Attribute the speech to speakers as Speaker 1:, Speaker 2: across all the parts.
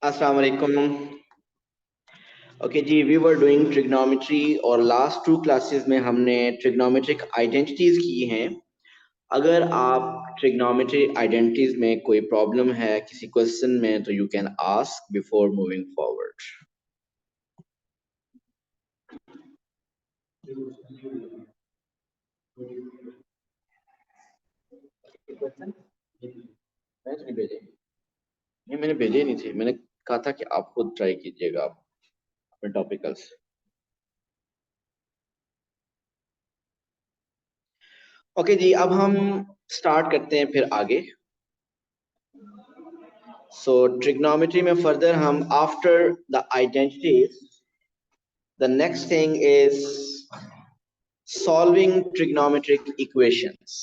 Speaker 1: अस्सलाम वालेकुम। ओके जी, वी वर डूइंग ट्रिग्नोमेट्री और लास्ट टू क्लासेस में हमने ट्रिग्नोमेट्रिक आइडेंटिटीज की हैं। अगर आप ट्रिग्नोमेट्री आइडेंटिटीज में कोई प्रॉब्लम है किसी क्वेश्चन में तो you can ask before moving forward. मैंने भेजे नहीं, मैंने भेजे नहीं थे। मैंने कहा था कि आप खुद ट्राई कीजिएगा आप अपने टॉपिकल्स। ओके जी, अब हम स्टार्ट करते हैं फिर आगे। सो ट्रिग्नोमेट्री में फर्दर हम after the identities the next thing is solving trigonometric equations.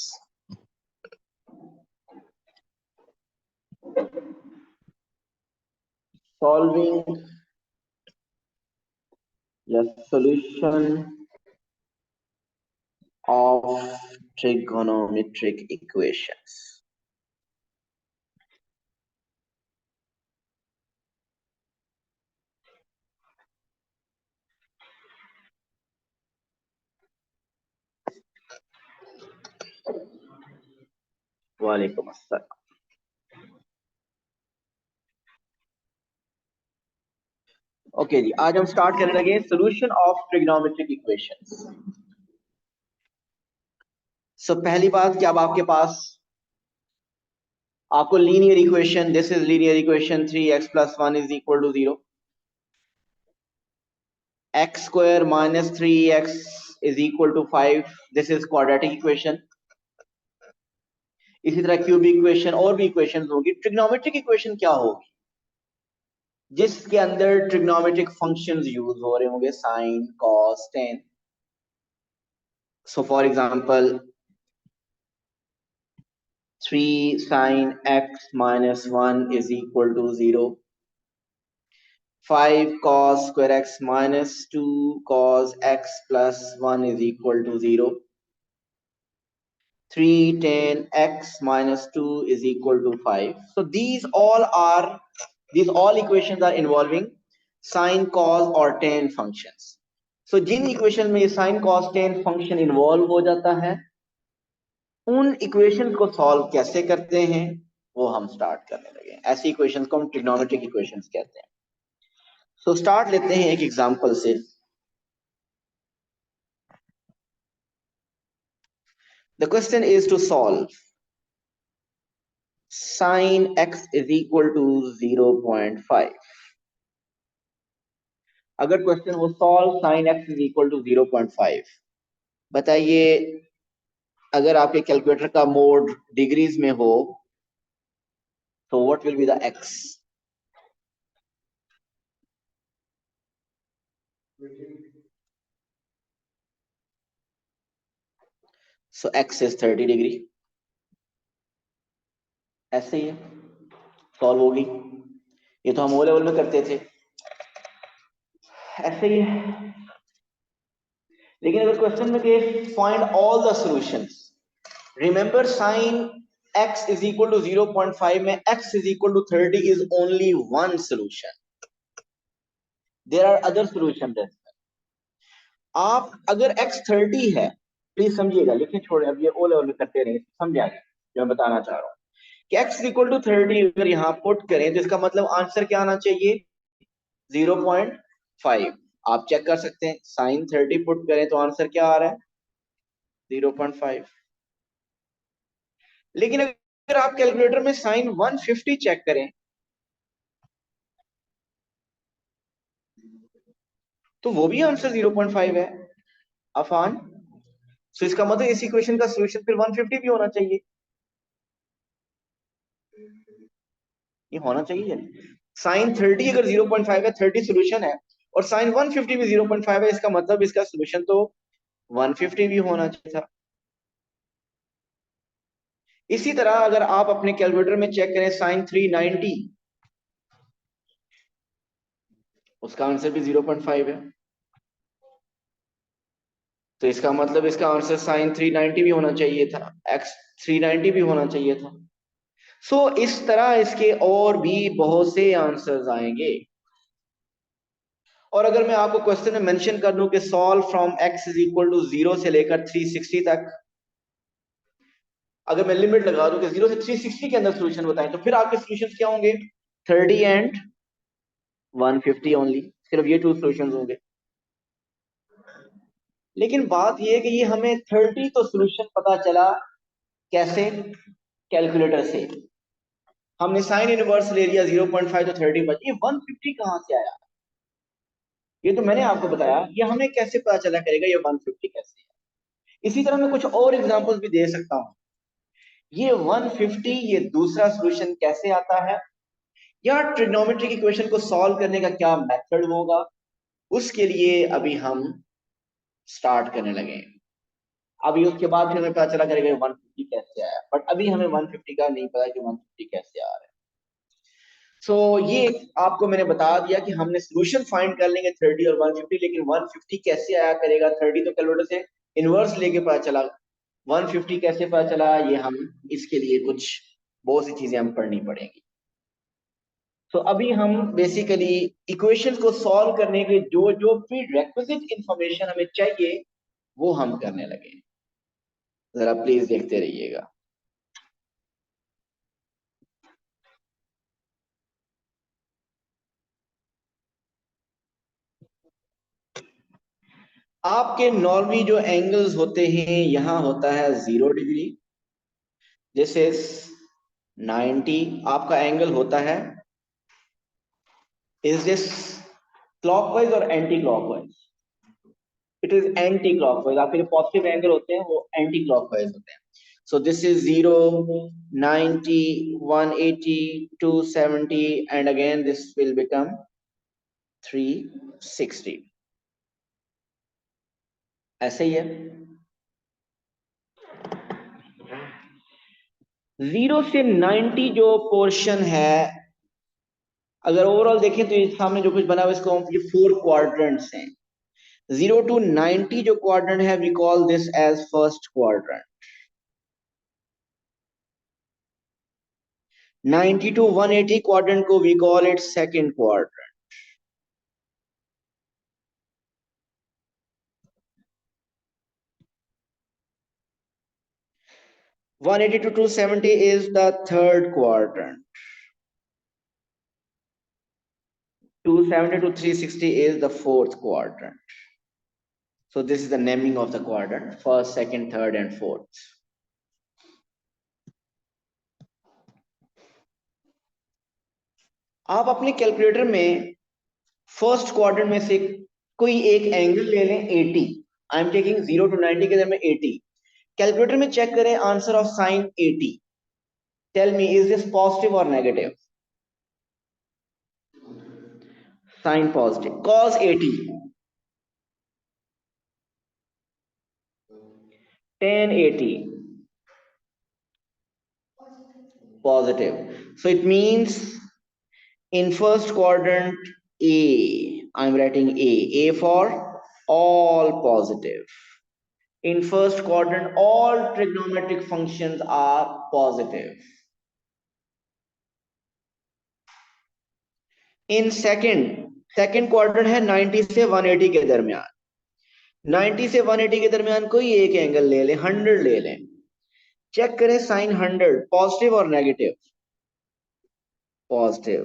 Speaker 1: Solving the solution of trigonometric equations. वालेकुम अस्सलाम। ओके जी, आज हम स्टार्ट करने लगे सोल्यूशन ऑफ ट्रिग्नोमेट्रिक इक्वेशंस। सो पहली बात कि अब आपके पास आपको linear equation, this is linear equation 3x + 1 = 0, x square minus 3x = 5, this is quadratic equation. इसी तरह क्यूबिक इक्वेशन और भी इक्वेशंस होगी। ट्रिग्नोमेट्रिक इक्वेशन क्या होगी? जिसके अंदर ट्रिग्नोमेट्रिक फंक्शंस यूज हो रहे होंगे, sine, cos, tan. So for example 3 sin x - 1 = 0, 5 cos square x - 2 cos x + 1 = 0, 3 tan x - 2 = 5. So these all equations are involving sin, cos और tan functions. So जिन equation में ये sin, cos, tan function involve हो जाता है, उन equations को solve कैसे करते हैं वो हम स्टार्ट करने लगे। ऐसी इक्वेशंस को हम ट्रिग्नोमेट्रिक इक्वेशंस कहते हैं। सो स्टार्ट लेते हैं एक एग्जांपल से। The question is to solve sin x = 0.5। अगर क्वेश्चन हो सॉल्व sin x = 0.5, बताइए अगर आपके कैलकुलेटर का मोड डिग्रीज में हो तो what will be the x? So x is 30 degree. ऐसे ही है, सॉल्व होगी। ये तो हम ओ लेवल में करते थे, ऐसे ही है। लेकिन अगर क्वेश्चन में कहे find all the solutions, remember sine x = 0.5 में x = 30 is only one solution, there are other solution. आप अगर x 30 है, प्लीज समझिएगा, लिखे छोड़े, अब ये ओ लेवल में करते रहे, समझ आएगा जो मैं बताना चाह रहा हूँ कि x = 30 अगर यहाँ पुट करें तो इसका मतलब आंसर क्या आना चाहिए? 0.5। आप चेक कर सकते हैं, साइन 30 पुट करें तो आंसर क्या आ रहा है? 0.5। लेकिन अगर आप कैलकुलेटर में साइन 150 चेक करें तो वो भी आंसर 0.5 है। अफान, तो इसका मतलब इस इक्वेशन का सॉल्यूशन फिर 150 भी होना चाहिए। ये होना चाहिए नहीं। साइन 30 अगर 0.5 है, 30 सॉल्यूशन है, और साइन 150 भी 0.5 है, इसका मतलब इसका सॉल्यूशन तो 150 भी होना चाहिए था। इसी तरह अगर आप अपने कैलकुलेटर में चेक करें साइन 390, उसका आंसर भी 0.5 है, तो इसका मतलब इसका आंसर साइन 390 भी होना चाहिए था, एक्स 390 भी होना चाहिए था। सो इस तरह इसके और भी बहुत से आंसर्स आएंगे। और अगर मैं आपको क्वेश्चन में मेंशन कर दूं कि solve from x is equal to 0 से लेकर 360 तक, अगर मैं लिमिट लगा दूं कि 0 से 360 के अंदर सॉल्यूशन बताएं, तो फिर आपके सॉल्यूशंस क्या होंगे? 30 एंड 150 ओनली, सिर्फ ये टू सॉल्यूशंस होंगे। लेकिन बात ये है कि ये हमें 30 तो सॉल्यूशन पता चला कैसे? कैलकुलेटर से। हमने साइन इनवर्स ले लिया 0.5 तो 30 बच, ये 150 कहां से आया? ये तो मैंने आपको बताया, ये हमें कैसे पता चला करेगा ये 150 कैसे है? इसी तरह मैं कुछ और एग्जांपल्स भी दे सकता हूँ। ये 150 ये दूसरा सॉल्यूशन कैसे आता है, या ट्रिग्नोमेट्रिक इक्वेशन को सॉल्व करने का क्या मेथड होगा, उसके लिए अभी हम स्टार्ट करने लगे। अभी उसके बाद फिर हमें पता चला करेगा 150 कैसे आया, बट अभी हमें 150 का नहीं पता कि 150 कैसे आ रहा है। ये आपको मैंने बता दिया कि हमने सॉल्यूशन फाइंड कर लेंगे 30 और 150, लेकिन 150 कैसे आया करेगा? 30 तो कैलकुलेटर से इनवर्स लेके पता चला, 150 कैसे पता चला? ये हम इसके लिए कुछ बहुत सी चीजें हम पढ़नी पड़ेंगी। अभी हम बेसिकली इक्वेशन को सॉल्व करने के जो जो प्रीरेक्विजिट इंफॉर्मेशन हमें चाहिए वो हम करने लगे। जरा प्लीज देखते रहिएगा। आपके नॉर्मली जो एंगल्स होते हैं, यहाँ होता है 0 डिग्री, दिस इज 90। आपका एंगल होता है, इज दिस क्लॉकवाइज और anti clockwise? It is anti clockwise. आपके जो पॉजिटिव एंगल होते हैं वो एंटी क्लॉकवाइज होते हैं। So this is 0, 90, 180, 270 and again this will become 360। ऐसे ही है। 0 से 90 जो पोर्शन है, अगर ओवरऑल देखें तो ये सामने जो कुछ बना हुआ है इसको हम, ये 4 क्वाड्रेंट्स हैं। 0 to 90 जो क्वाड्रेंट है, we call this as first quadrant. 90 to 180 quadrant को we call it second quadrant. One eighty to 270 is the third quadrant. 270 to 360 is the fourth quadrant. So this is the naming of the quadrant: first, second, third, and fourth. आप अपने calculator में first quadrant में से कोई एक angle ले लें 80। I am taking 0 to 90 के दरमियान 80। कैलकुलेटर में चेक करें answer of sine 80। Tell me, is this positive और negative? Sine positive. cos 80, tan 80, positive. So it means in first quadrant A, I'm writing A for all positive. In first quadrant, all trigonometric functions are positive. In second quadrant है 90 से 180 के दरमियान। 90 से 180 के दरमियान कोई एक एंगल ले लें, 100 ले लें। चेक करें साइन 100 पॉजिटिव और negative? Positive.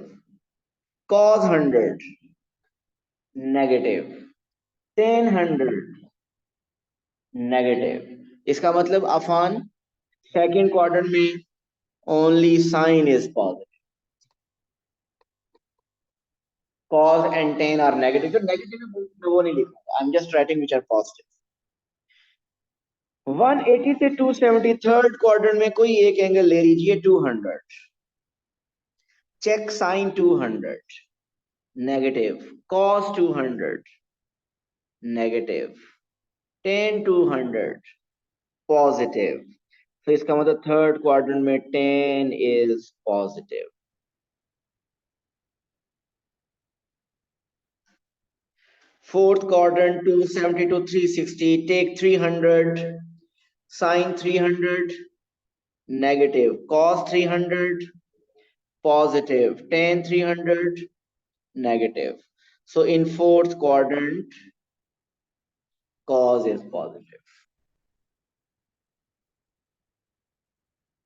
Speaker 1: cos 100 negative. tan 100 negative. इसका मतलब अफान सेकंड क्वाड्रेंट में only sine is positive, cos and tan are negative। जो नेगेटिव है वो नहीं लिखा, I am just writing which are positive. 180 से 270 थर्ड क्वाड्रेंट में कोई एक एंगल ले लीजिए 200। Check sine 200 negative, cos 200 negative, tan 200 positive. तो इसका मतलब थर्ड क्वाड्रेंट में tan is positive. Fourth quadrant 270 to 360, take 300, sine 300 negative cos 300, positive tan 300, negative. So in fourth quadrant, cos is positive.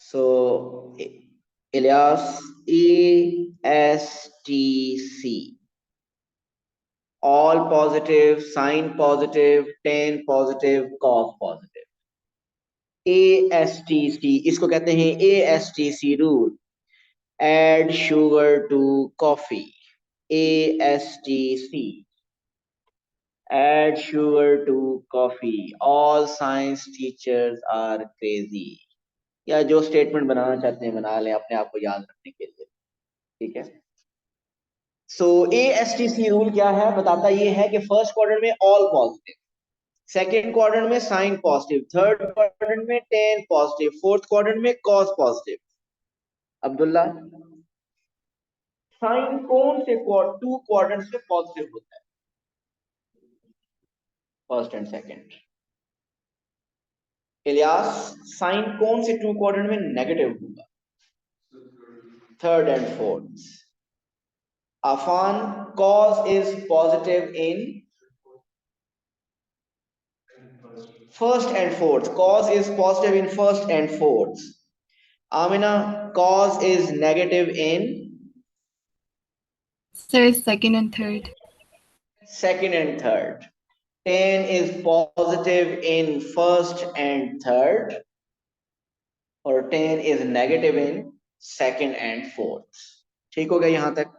Speaker 1: So Ilyas, ASTC, all positive, sine positive, tan positive, cos positive. ASTC, इसको कहते हैं ASTC rule, add sugar to coffee. ASTC, add sugar to coffee. All science teachers are crazy. या जो statement बनाना चाहते हैं बना लें अपने आप को याद रखने के लिए, ठीक है। सो ASTC रूल क्या है, बताता ये है कि फर्स्ट क्वाड्रेंट में ऑल पॉजिटिव, सेकेंड क्वाड्रेंट में साइन पॉजिटिव, थर्ड क्वाड्रेंट में टेन पॉजिटिव, फोर्थ क्वाड्रेंट में कॉस पॉजिटिव। अब्दुल्ला, साइन कौन से टू क्वाड्रेंट्स में पॉजिटिव होता है, first and second? Ilyas, sine कौन से टू क्वाड्रेंट में नेगेटिव होगा, third and fourth? Afan, cos is positive in first and fourth. Cos is positive in first and fourth. Amina, cos is negative in
Speaker 2: Sir, second and third.
Speaker 1: second and third. Tan is positive in first and third, और tan is negative in second and fourth. ठीक हो गया यहाँ तक?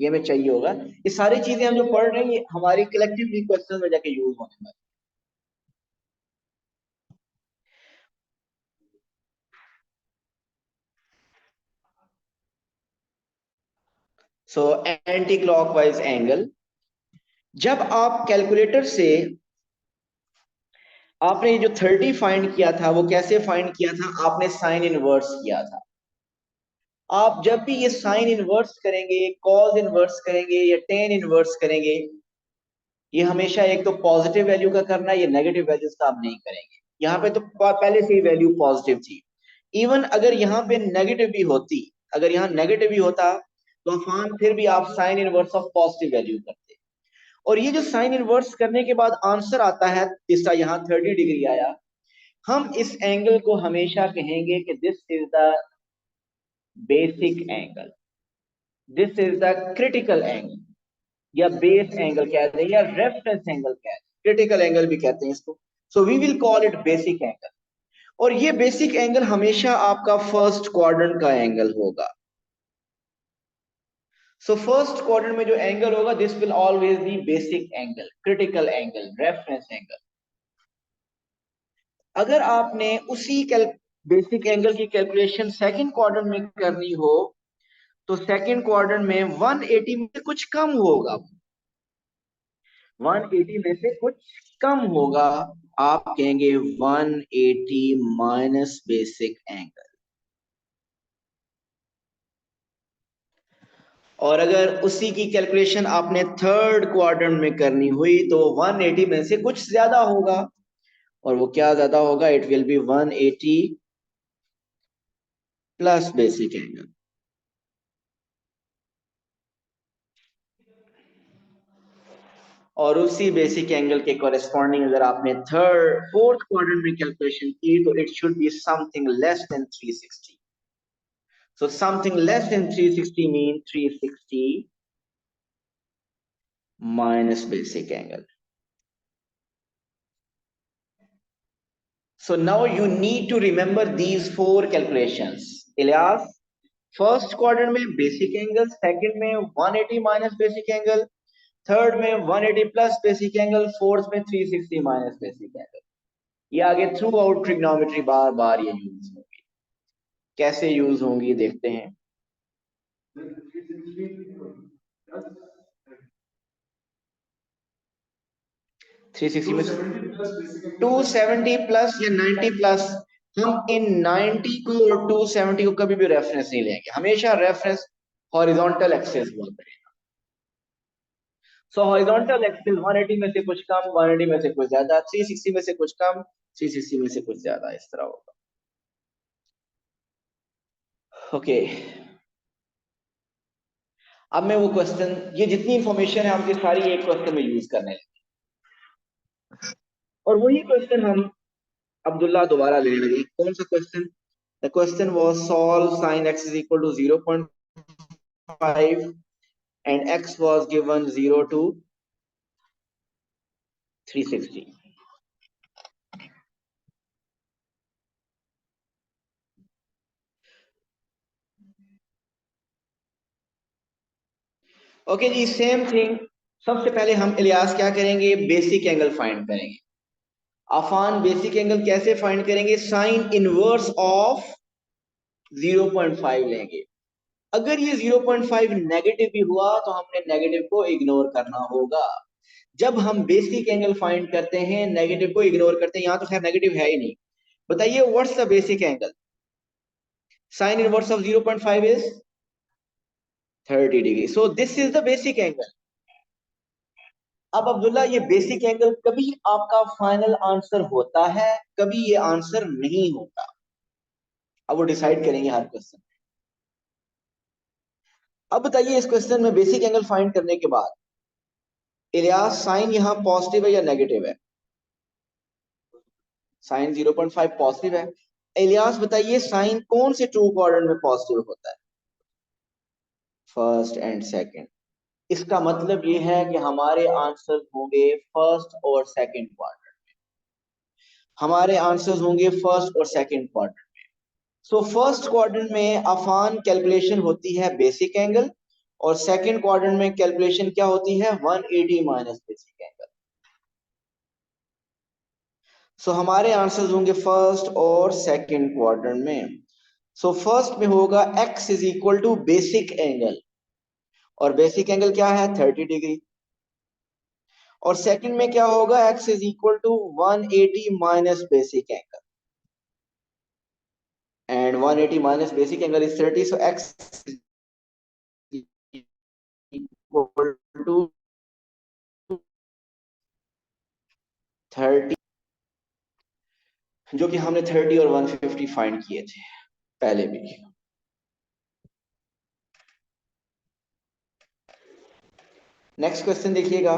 Speaker 1: ये हमें चाहिए होगा। ये सारी चीजें हम जो पढ़ रहे हैं ये हमारी कलेक्टिव क्वेश्चन में जाके यूज होने वाली। सो एंटी क्लॉकवाइज एंगल, जब आप कैलकुलेटर से आपने जो 30 फाइंड किया था वो कैसे फाइंड किया था, आपने साइन इनवर्स किया था। आप जब भी ये साइन इनवर्स करेंगे, कॉस इनवर्स करेंगे या टेन इनवर्स करेंगे, ये हमेशा एक तो पॉजिटिव वैल्यू का करना है, ये नेगेटिव वैल्यूज का आप नहीं करेंगे। यहाँ पे तो पहले से ही वैल्यू पॉजिटिव थी। इवन अगर यहाँ पे नेगेटिव भी होती, अगर यहाँ नेगेटिव भी होता तो अफान फिर भी आप sine inverse of positive value करते। और ये जो साइन इनवर्स करने के बाद आंसर आता है इसका, यहाँ 30 डिग्री आया, हम इस एंगल को हमेशा कहेंगे कि this is the basic angle, this is the critical angle, या बेस एंगल कहते हैं, या रेफरेंस एंगल कहते हैं, क्रिटिकल एंगल भी कहते हैं इसको। So we will call it basic angle. और ये बेसिक एंगल हमेशा आपका फर्स्ट क्वाड्रेंट का एंगल होगा। सो फर्स्ट क्वाड्रेंट में जो एंगल होगा this will always be basic angle, critical angle, reference angle. अगर आपने उसी बेसिक एंगल की कैलकुलेशन सेकंड क्वाड्रेंट में करनी हो तो सेकंड क्वाड्रेंट में 180 में से कुछ कम होगा, 180 में से कुछ कम होगा, आप कहेंगे 180 माइनस बेसिक एंगल। और अगर उसी की कैलकुलेशन आपने थर्ड क्वाड्रेंट में करनी हुई तो 180 में से कुछ ज्यादा होगा, और वो क्या ज्यादा होगा, it will be 180 plus basic angle. और उसी बेसिक एंगल के कॉरेस्पॉन्डिंग अगर आपने थर्ड फोर्थ क्वाड्रेंट में कैलकुलेशन की तो it should be something less than 360। So something less than 360 means 360 minus basic angle. So now you need to remember these four calculations. Ilyas, first quadrant में basic angle, second में 180 minus basic angle, third में 180 plus basic angle, fourth में 360 minus basic angle. ये आगे through out trigonometry बार बार ये use होंगी। कैसे use होंगी देखते हैं। 360 में 270 प्लस या 90 प्लस, हम इन 90 को और 270 को कभी भी रेफरेंस नहीं लेंगे, हमेशा रेफरेंस हॉरिजॉन्टल एक्सिस बोलते हैं। सो हॉरिजॉन्टल एक्सिस 180 में से कुछ कम, 180 में से कुछ ज्यादा, 360 में से कुछ कम, 360 में से कुछ ज्यादा, इस तरह होगा। ओके, अब मैं वो क्वेश्चन, ये जितनी इंफॉर्मेशन है आपकी सारी एक क्वेश्चन में यूज करने लगे, और वही क्वेश्चन हम अब्दुल्ला दोबारा लेने लगे। कौन सा question? The question was solve sin x is equal to 0.5 and x was given 0 to 360. Okay जी, सेम थिंग। सबसे पहले हम इलियास क्या करेंगे? बेसिक एंगल फाइंड करेंगे। अफान बेसिक एंगल कैसे फाइंड करेंगे? साइन इनवर्स ऑफ 0.5 लेंगे। अगर ये 0.5 नेगेटिव भी हुआ तो हमने नेगेटिव को इग्नोर करना होगा। जब हम बेसिक एंगल फाइंड करते हैं नेगेटिव को इग्नोर करते हैं, यहां तो खैर नेगेटिव है ही नहीं। बताइए what's the basic angle? Sine inverse of 0.5 is 30 degree, so this is the basic angle. अब अब्दुल्ला, ये बेसिक एंगल कभी आपका फाइनल आंसर होता है, कभी ये आंसर नहीं होता। अब वो डिसाइड करेंगे हर क्वेश्चन। अब बताइए इस क्वेश्चन में बेसिक एंगल फाइंड करने के बाद इलियास साइन यहां पॉजिटिव है या नेगेटिव है? साइन 0.5 पॉजिटिव है। इलियास बताइए साइन कौन से टू क्वाड्रेंट में पॉजिटिव होता है? First and second. इसका मतलब ये है कि हमारे आंसर होंगे फर्स्ट और सेकंड क्वाड्रेंट। हमारे आंसर्स होंगे फर्स्ट और second quadrant. So first quadrant में अफान कैलकुलेशन होती है बेसिक एंगल, और सेकंड क्वाड्रेंट में कैलकुलेशन क्या होती है? 180 माइनस बेसिक एंगल। सो हमारे आंसर्स होंगे फर्स्ट और सेकंड क्वाड्रेंट में। सो फर्स्ट में होगा x is equal to basic angle, और बेसिक एंगल क्या है? 30 डिग्री। और सेकंड में क्या होगा? x is equal to 180 minus basic angle, and 180 minus basic angle is 30, so x equal to 30, जो कि हमने 30 और 150 फाइंड किए थे पहले भी। नेक्स्ट क्वेश्चन देखिएगा।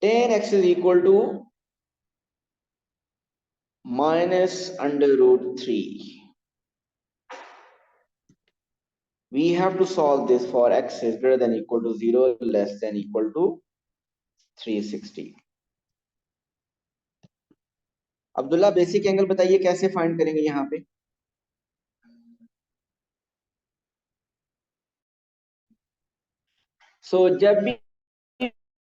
Speaker 1: tan x is equal to minus under root 3. We have to solve this for x is greater than equal to 0, less than equal to 360. Abdullah basic angle बताइए कैसे फाइंड करेंगे यहाँ पे? सो जब भी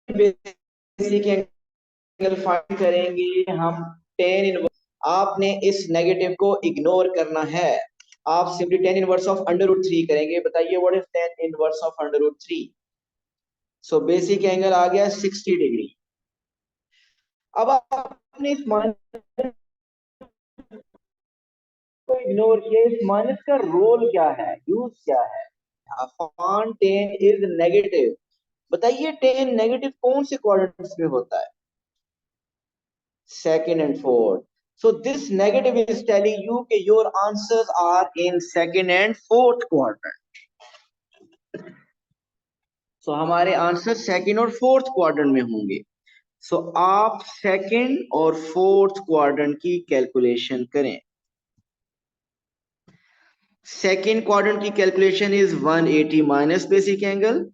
Speaker 1: बेसिक एंगल फाइंड करेंगे हम टेन इनवर्स, आपने इस नेगेटिव को इग्नोर करना है। आप simply tan inverse of under root 3 करेंगे। बताइए what is tan inverse of under root 3? So basic angle आ गया 60 डिग्री। अब आपने इस माइनस को इग्नोर किया, इस माइनस का रोल क्या है, यूज क्या है? Upon ten is negative. बताइए टेन नेगेटिव कौन से क्वाड्रेंट्स में होता है? Second and fourth. So this negative is telling you that your answers are in second and fourth quadrant. So हमारे आंसर सेकंड और फोर्थ क्वाड्रेंट में होंगे। So आप सेकंड और फोर्थ क्वाड्रेंट की कैलकुलेशन करें। सेकंड क्वाड्रेंट की calculation is 180 minus basic angle,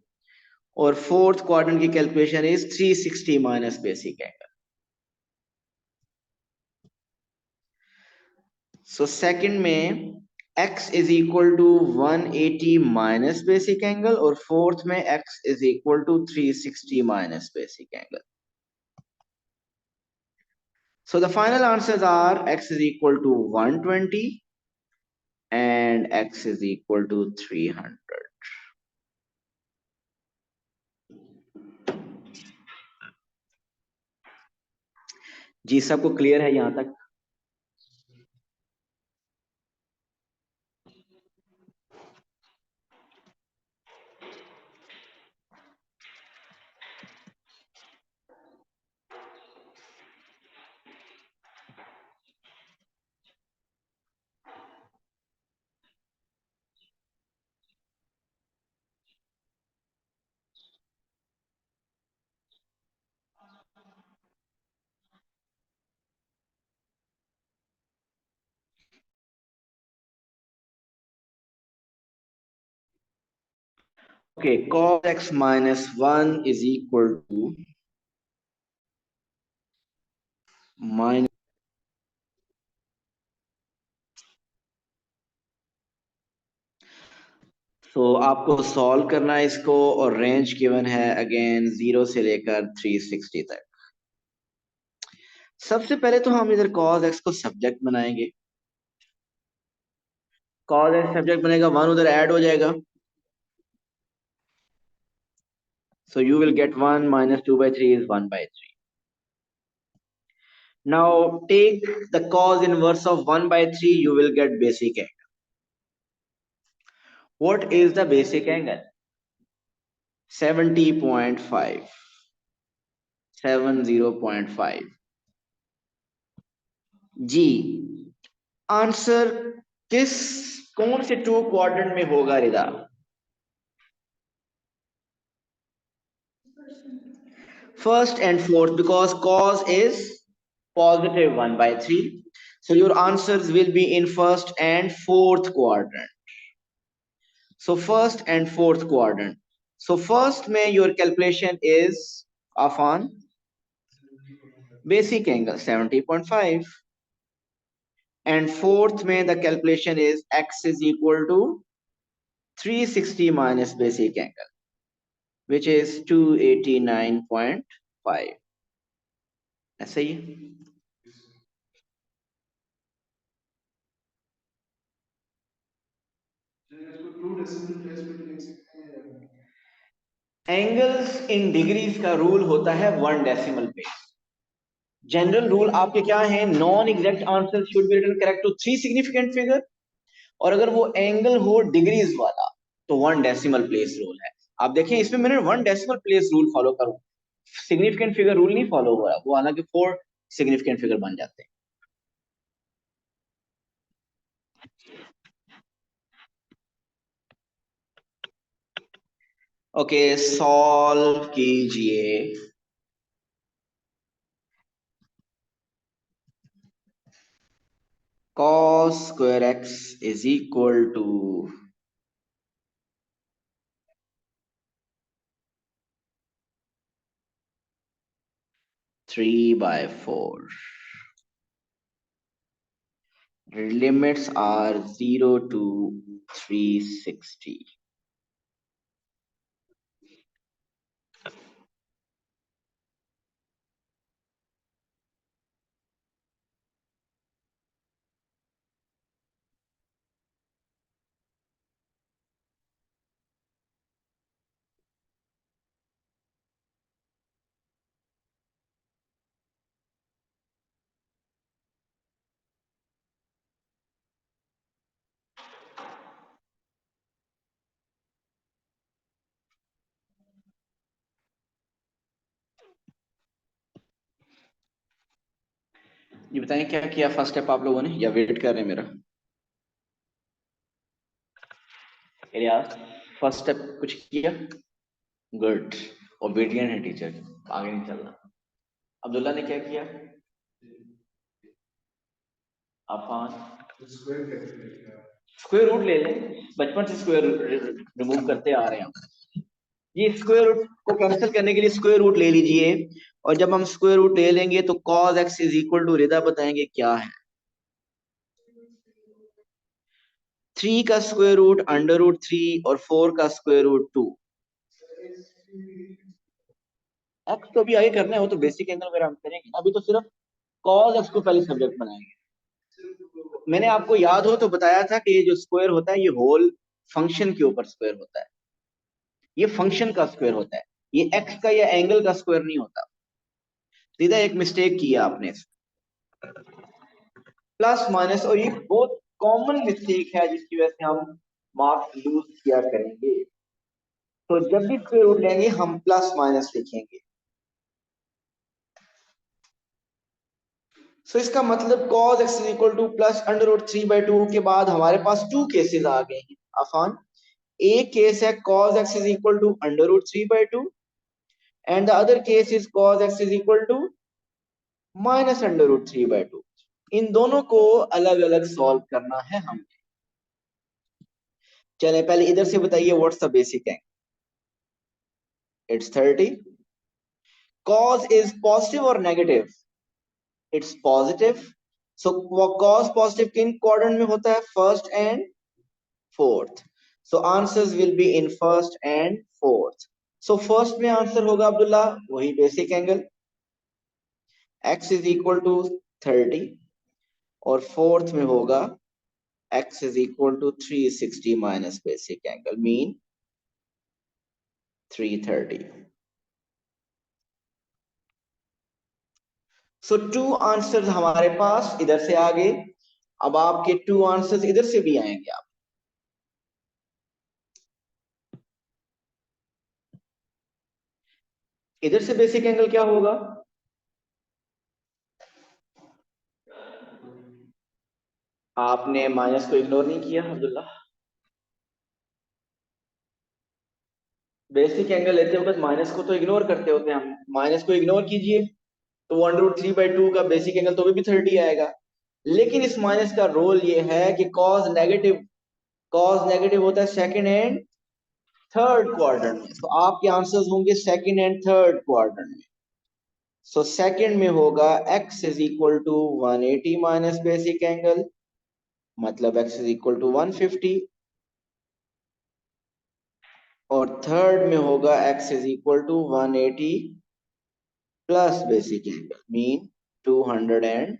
Speaker 1: और फोर्थ क्वाड्रेंट की calculation is 360 minus basic angle. So second में x is equal to 180 minus basic angle, और फोर्थ में x is equal to 360 minus basic angle. So the final answers are x is equal to 120 and x is equal to 300. जी सबको clear है यहां तक? Okay, cos x minus 1 is equal to minus. तो आपको solve करना है इसको, और रेंज गिवन है अगेन 0 से लेकर 360 तक। सबसे पहले तो हम इधर cos x को सब्जेक्ट बनाएंगे। cos x सब्जेक्ट बनेगा, 1 उधर ऐड हो जाएगा, so you will get 1 minus 2 by 3 is 1 by 3. Now take the cos inverse of 1 by 3, you will get basic angle. What is the basic angle? 70.5. 70.5. Ji, answer किस कौन से two quadrant में होगा रिदा? First and fourth, because cos is positive 1 by 3. So your answers will be in first and fourth quadrant. So first and fourth quadrant. So first may your calculation is of on basic angle 70.5. And fourth may the calculation is x is equal to 360 minus basic angle, which is 289.5. ऐसे ही angles in degrees का rule होता है 1 decimal place. General rule आपके क्या है? Non exact answer should be written correct to 3 significant figure, और अगर वो एंगल हो डिग्रीज वाला तो 1 डेसिमल प्लेस रूल है। आप देखें इसमें मैंने 1 डेसिमल प्लेस रूल फॉलो करूं, सिग्निफिकेंट फिगर रूल नहीं फॉलो हो रहा, वो हालांकि 4 सिग्निफिकेंट फिगर बन जाते हैं। ओके, सॉल्व कीजिए। cos square x is equal to 3 by 4. Limits are 0 to 360. ये बताएं क्या किया फर्स्ट स्टेप आप लोगों ने, या वेट कर रहे हैं मेरा? यार फर्स्ट स्टेप कुछ किया? गुड, ओबीडियंट है टीचर, आगे नहीं चल रहा। अब्दुल्ला ने क्या किया? अफान स्क्वायर रूट ले लें, बचपन से स्क्वायर रिमूव करते आ रहे हैं हम। ये स्क्वायर रूट को कैंसिल करने के लिए स्क्वायर रूट ले लीजिए, और जब हम स्क्वायर रूट ले लेंगे तो cos x is equal to, Rida बताएंगे क्या है? 3 का स्क्वायर रूट अंडर रूट 3 और 4 का स्क्वायर रूट 2। एक्स तो अभी आगे करना है, वो तो बेसिक एंगल वगैरह हम करेंगे, अभी तो सिर्फ cos x को पहले सब्जेक्ट बनाएंगे। मैंने आपको याद हो तो बताया था कि ये जो स्क्वायर होता है ये होल फंक्शन के ऊपर स्क्वायर होता है, ये फंक्शन का स्क्वायर होता है, ये एक्स का या एंगल का स्क्वायर नहीं होता। सीधा एक मिस्टेक किया आपने, प्लस माइनस, और ये बहुत कॉमन मिस्टेक है जिसकी वजह से हम मार्क्स लूज किया करेंगे। तो जब भी स्क्वायर रूट लेंगे हम प्लस माइनस लिखेंगे। सो इसका मतलब cos x is equal to plus under root 3/2 के बाद हमारे पास 2 केसेस आ गए हैं आसान। एक केस है cos x is equal to under root 3/2, and the other case is cos x is equal to minus under root 3/2। इन दोनों को अलग अलग सॉल्व करना है हमें। चले पहले इधर से बताइए what's the basic angle? It's 30. Cos is positive or negative? It's positive. So cos positive किन quadrant में होता है? First and fourth. So answers will be in first and fourth. So first में आंसर होगा अब्दुल्ला वही basic angle x is equal to 30 और fourth में होगा x is equal to 360 minus basic angle mean 330. So two answers हमारे पास इधर से आ गए. अब आपके टू आंसर्स इधर से भी आएंगे. आप इधर से बेसिक एंगल क्या होगा? आपने माइनस को इग्नोर नहीं किया अब्दुल्ला. बेसिक एंगल लेते वक्त माइनस को तो इग्नोर करते होते हैं हम. माइनस को इग्नोर कीजिए तो 1√3/2 का बेसिक एंगल तो भी 30 आएगा. लेकिन इस माइनस का रोल ये है कि कॉज नेगेटिव होता है सेकंड एंड थर्ड क्वाड्रेंट में. तो आपके आंसर्स होंगे सेकंड एंड थर्ड क्वाड्रेंट में. सो सेकंड में होगा x is equal to 180 minus basic angle मतलब x इज इक्वल टू 150 और थर्ड में होगा x is equal to 180 plus basic angle mean 210.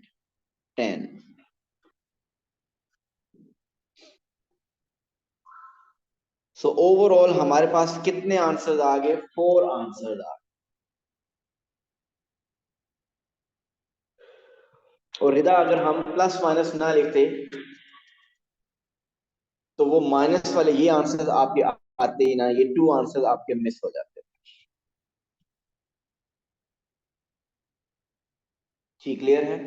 Speaker 1: So overall हमारे पास कितने आंसर्स आ गए? 4 आंसर्स आ गए. और रिदा अगर हम प्लस माइनस ना लिखते तो वो माइनस वाले ये आंसर्स आपके आते ही ना. ये टू आंसर्स आपके मिस हो जाते. ठीक क्लियर है?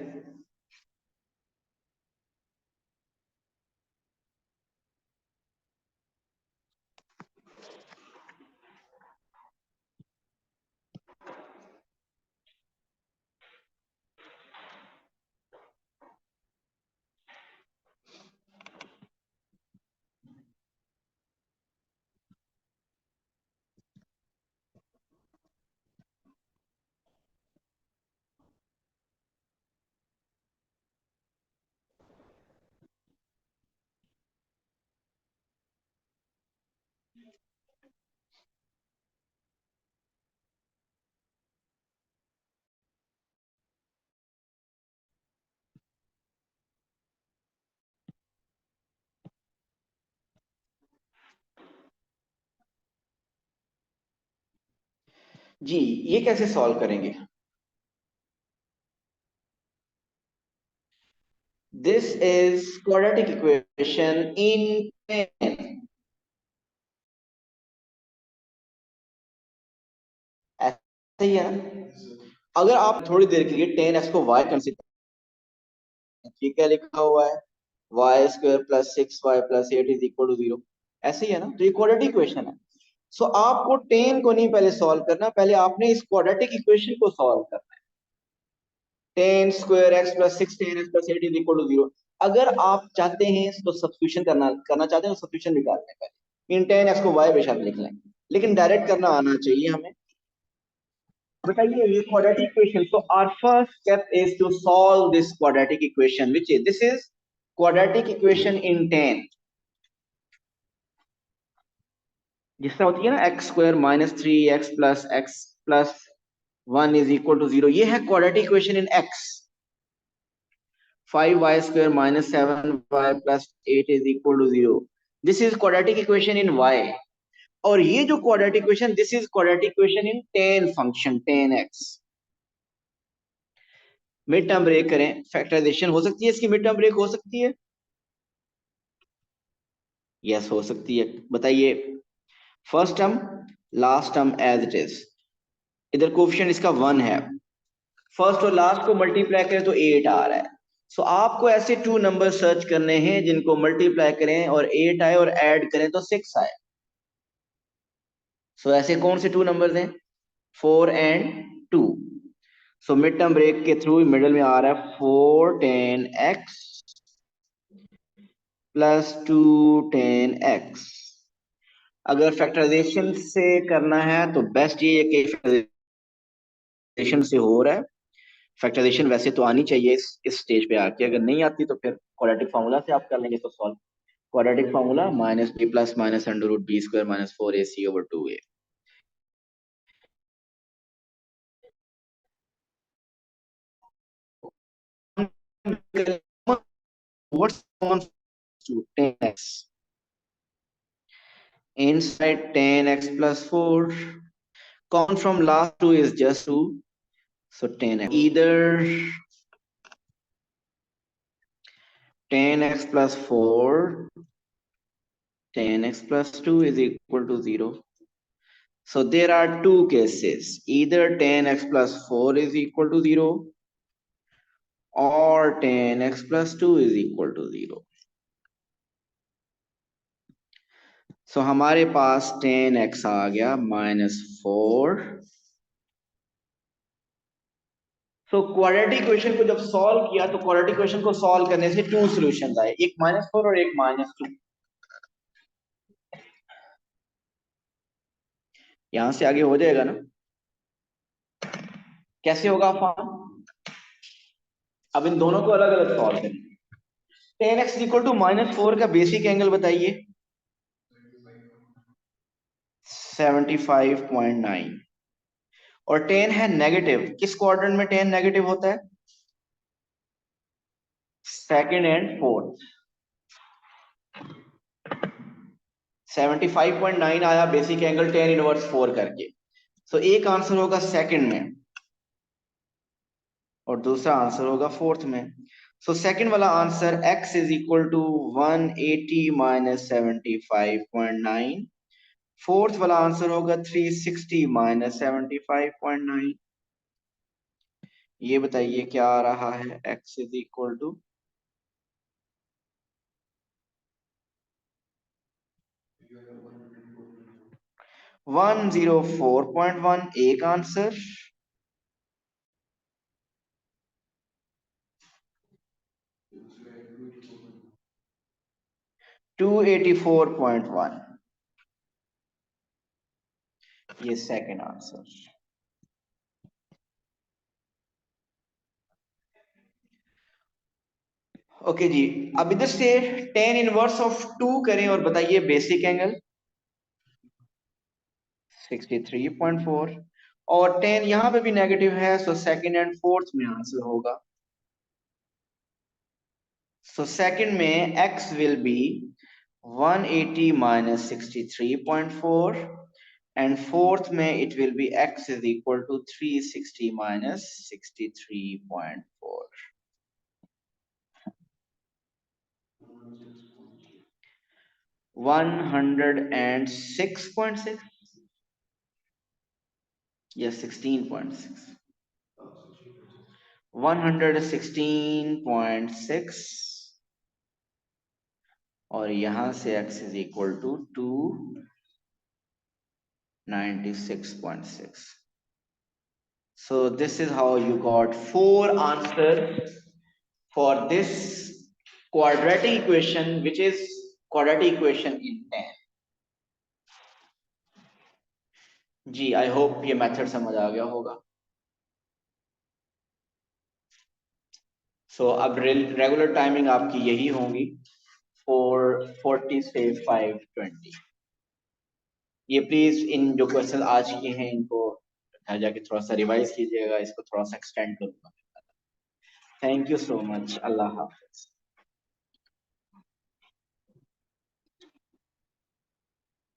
Speaker 1: जी ये कैसे सॉल्व करेंगे? This is quadratic equation in 10. ऐसा ही है ना. अगर आप थोड़ी देर के लिए 10x को y कंसीडर, ठीक है, लिखा हुआ है y square plus 6y plus 8 is equal to 0. ऐसे ही है ना. तो ये क्वाड्रेटिक इक्वेशन है. सो आपको 10 को नहीं पहले सॉल्व करना, पहले आपने इस क्वाड्रेटिक इक्वेशन को सॉल्व करना है. 10 square x plus 6 10x plus 8 is equal to 0. अगर आप चाहते हैं तो सब्स्टिट्यूशन करना चाहते हैं तो सब्स्टिट्यूशन निकाल लें पहले. इन 10x को y बेशक लिख लें, लेकिन डायरेक्ट करना आना चाहिए हमें. बताइए ये quadratic equation. So our first step is to solve this quadratic equation, which is this is quadratic equation in 10. जिस तरह होती है ना x square minus 3x plus x plus 1 is equal to 0. ये है quadratic equation in x. 5y square minus 7y plus 8 is equal to 0. This is quadratic equation in y. और ये जो quadratic equation this is quadratic equation in 10 function 10x. Mid term break करें, factorization हो सकती है इसकी. Mid term break हो सकती है. यस हो सकती है. बताइए. First term last term as it is. इधर कोफिशिएंट इसका 1 है. फर्स्ट और लास्ट को मल्टीप्लाई करें तो 8 आ रहा है. सो आपको ऐसे टू नंबर सर्च करने हैं जिनको मल्टीप्लाई करें और 8 आए और ऐड करें तो 6 आए. सो ऐसे कौन से टू नंबर्स हैं? 4 and 2. So mid term break के थ्रू मिडल में आ रहा है 410x प्लस 210x. अगर फैक्टराइजेशन से करना है तो बेस्ट ये है कि फैक्टराइजेशन से हो रहा है। फैक्टराइजेशन वैसे तो आनी चाहिए इस स्टेज पे आके, अगर नहीं आती तो फिर क्वाड्रेटिक फार्मूला से आप कर लेंगे तो solve. Quadratic formula minus B plus minus under root B square minus 4ac over 2a। What's common to 10x? Inside 10x plus 4. Common from last two is just 2. So 10x. Either 10x plus 4, 10x plus 2 is equal to 0. So there are two cases. Either 10x plus 4 is equal to 0 or 10x plus 2 is equal to 0. So हमारे पास 10x आ गया -4। So quadratic equation को जब solve किया तो quadratic equation को solve करने से to solutions आए, एक -4 और एक -2। यहां से आगे हो जाएगा ना? कैसे होगा फॉर्म? अब इन दोनों को अलग अलग सॉल्व करें। 10x इक्वल टू -4 का बेसिक एंगल बताइए। 75.9। और 10 है नेगेटिव, किस क्वाड्रेंट में 10 नेगेटिव होता है? Second and fourth. 75.9 आया बेसिक एंगल 10 इनवर्स 4 करके। सो एक आंसर होगा सेकंड में और दूसरा आंसर होगा फोर्थ में। सो सेकंड वाला answer x is equal to 180 minus 75.9। Fourth वाला आंसर होगा 360 माइनस 75.9। ये बताइए क्या आ रहा है? x इज इक्वल टू 104.1 एक आंसर। 284.1 ये सेकंड आंसर। ओके जी, अब इधर से 10 इनवर्स ऑफ 2 करें और बताइए बेसिक एंगल 63.4। और 10 यहां पे भी नेगेटिव है, सो सेकंड एंड फोर्थ में आंसर होगा। सो सेकंड में x will be 180 minus 63.4 and fourth में it will be x is equal to 360 minus 63.4। 106.6 या 16.6? 116.6 और यहां से x is equal to 296.6। So this is how you got 4 answers for this quadratic equation, which is quadratic equation in 10। जी I hope ये method समझ आ गया होगा। सो अब रेगुलर टाइमिंग आपकी यही होगी 4:40 से 5:20। ये प्लीज इन जो क्वेश्चन आज के हैं इनको घर जाके थोड़ा सा रिवाइज कीजिएगा, इसको थोड़ा सा एक्सटेंड करूंगा। Thank you so much. Allah Hafiz.